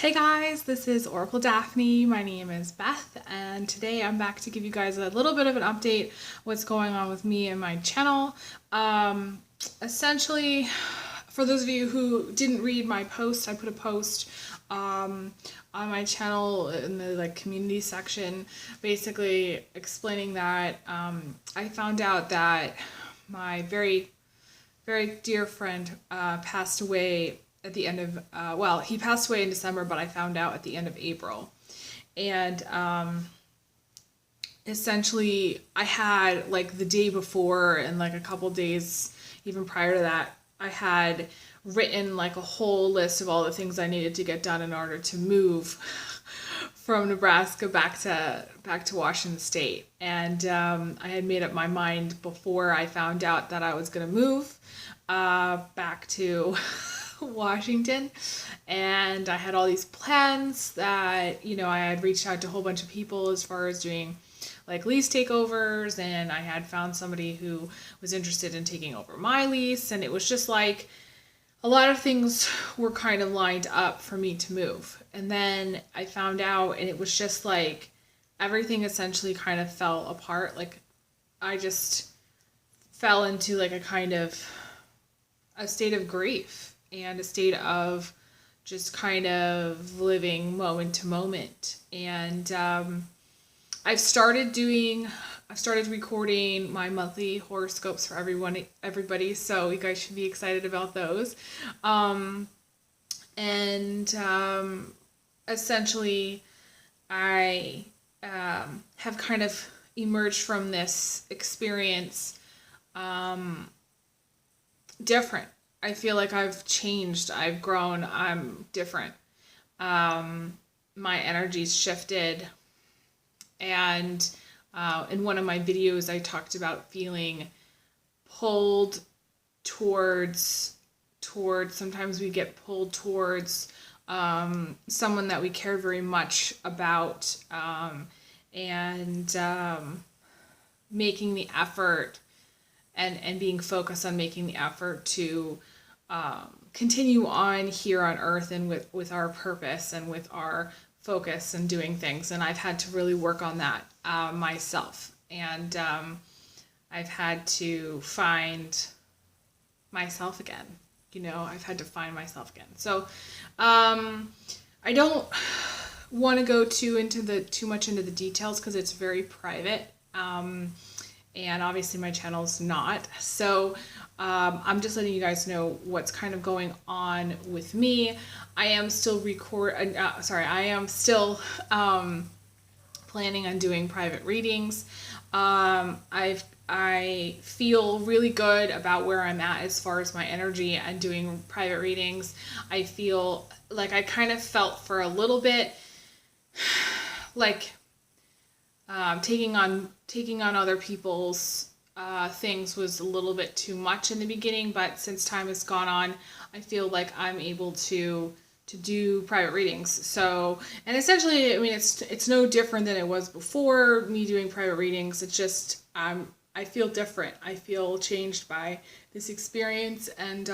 Hey guys, this is Oracle Daphne. My name is Beth, and today I'm back to give you guys a little bit of an update what's going on with me and my channel. Essentially, for those of you who didn't read my post, I put a post on my channel in the community section, basically explaining that I found out that my very dear friend passed away at the end of, well, he passed away in December, but I found out at the end of April. And essentially I had the day before and a couple days even prior to that, I had written a whole list of all the things I needed to get done in order to move from Nebraska back to Washington State. And I had made up my mind before I found out that I was going to move back to Washington, and I had all these plans that I had reached out to a whole bunch of people as far as doing lease takeovers, and I had found somebody who was interested in taking over my lease, and it was just a lot of things were kind of lined up for me to move. And then I found out, and it was just everything essentially kind of fell apart. I just fell into a kind of a state of grief and a state of just kind of living moment to moment. And I've started recording my monthly horoscopes for everybody, so you guys should be excited about those. Essentially, I have kind of emerged from this experience different. I feel like I've changed, I've grown, I'm different. My energy's shifted, and in one of my videos I talked about feeling pulled towards sometimes we get pulled towards someone that we care very much about, and making the effort and being focused on making the effort to continue on here on earth and with our purpose and with our focus and doing things. And I've had to really work on that myself, and I've had to find myself again. I've had to find myself again. So I don't want to go too much into the details because it's very private. And obviously my channel's not. So I'm just letting you guys know what's kind of going on with me. I am still planning on doing private readings. I feel really good about where I'm at as far as my energy and doing private readings. I feel like I kind of felt for a little bit taking on other people's things was a little bit too much in the beginning, but since time has gone on, I feel like I'm able to do private readings. So, and essentially, I mean, it's no different than it was before me doing private readings. It's just I feel different. I feel changed by this experience, and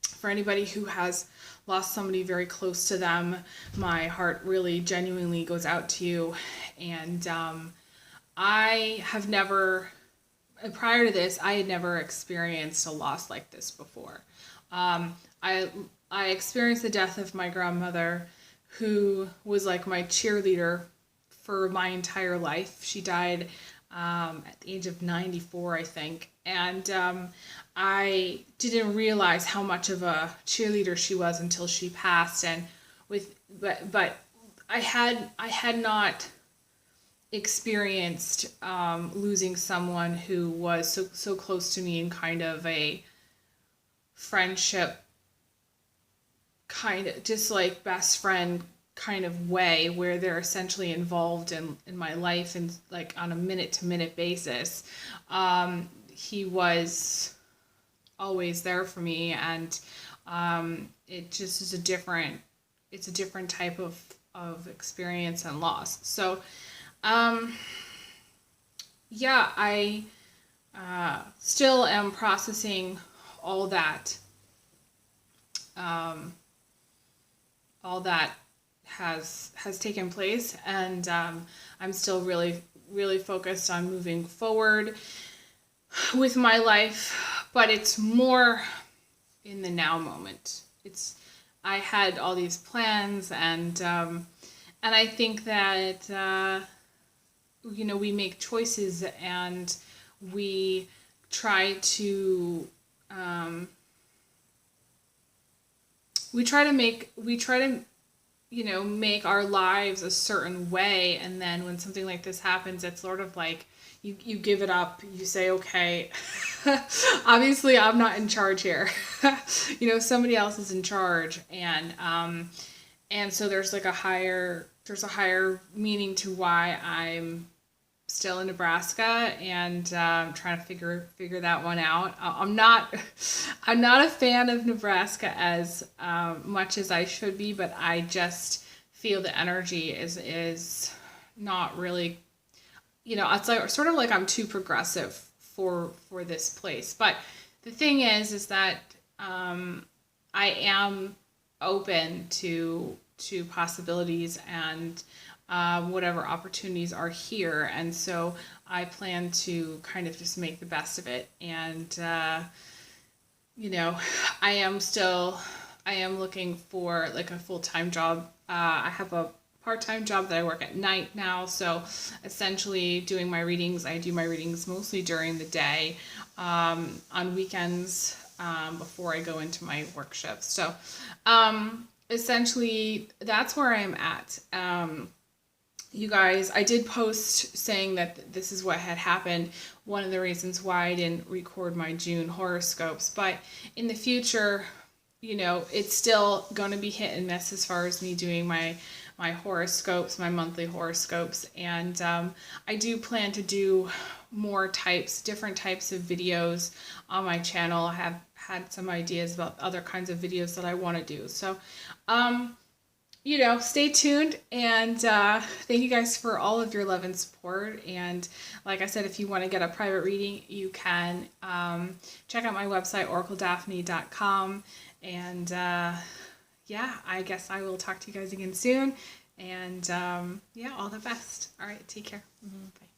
for anybody who has lost somebody very close to them, my heart really genuinely goes out to you. And I have never, prior to this, I had never experienced a loss like this before. I experienced the death of my grandmother, who was my cheerleader for my entire life. She died at the age of 94, I think. And I didn't realize how much of a cheerleader she was until she passed. And but I had not experienced losing someone who was so close to me in kind of a friendship, kind of just best friend kind of way, where they're essentially involved in my life and on a minute to minute basis. He was always there for me, and it just is a different type of experience and loss. So yeah, I still am processing all that all that has taken place, and I'm still really focused on moving forward with my life, but it's more in the now moment. I had all these plans, and I think that we make choices, and we try to make our lives a certain way, and then when something like this happens, it's sort of like you give it up. You say, okay, obviously I'm not in charge here. Somebody else is in charge, and so there's a higher meaning to why I'm still in Nebraska, and trying to figure that one out. I'm not a fan of Nebraska as much as I should be, but I just feel the energy is not really, it's sort of like I'm too progressive for this place. But the thing is that I am open to possibilities and whatever opportunities are here, and so I plan to kind of just make the best of it. And I am looking for a full-time job. I have a part-time job that I work at night now, so essentially doing my readings. I do my readings mostly during the day, on weekends, before I go into my work shifts. So essentially that's where I am at. You guys, I did post saying that this is what had happened, one of the reasons why I didn't record my June horoscopes, but in the future, it's still going to be hit and miss as far as me doing my horoscopes, my monthly horoscopes, and I do plan to do different types of videos on my channel. I have had some ideas about other kinds of videos that I want to do, so stay tuned, and thank you guys for all of your love and support. And like I said, if you want to get a private reading, you can check out my website, oracledaphne.com. And I guess I will talk to you guys again soon. And all the best. All right, take care. Bye.